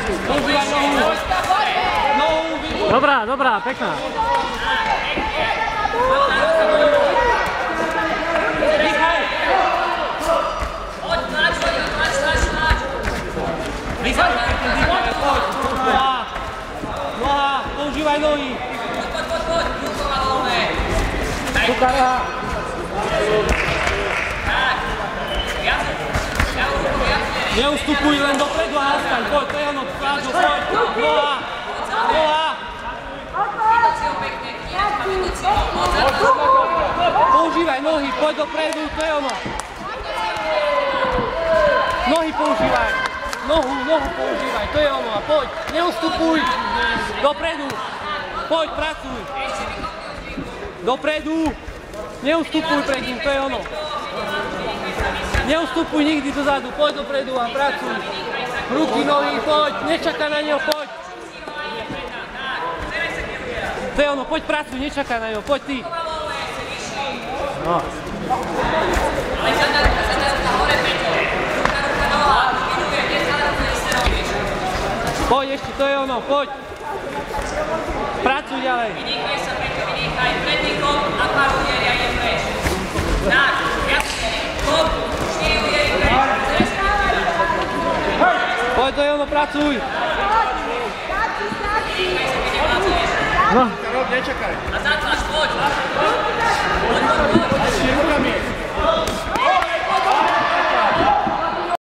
Používaj nohu. Dobrá, dobrá, pekná. Noha, používaj nohy. Tukara. Neustupuj len dopredu a nastaň, poď, to je ono, Kláďo, poď, noha, noha. Používaj nohy, poď dopredu, to je ono. Nohy používaj, nohu používaj, to je ono a poď, neustupuj, dopredu, poď, pracuj. Dopredu, neustupuj pred ním, to je ono. Neustupuj nikdy dozadu, poď dopredu a pracuj. Ruky, nohy, poď, nečakaj na neho, poď. To je ono, poď pracuj, nečakaj na neho, poď ty. No. Poď ešte, to je ono, poď. Pracuj ďalej. Vynechaj sa, vynechaj pred nikom a pár udieri a je preč. Tak, jasne, hop, 4 udieri preč. Poď, to je ono, pracuj. No. Nečakaj. A zatlač, poď. Poď.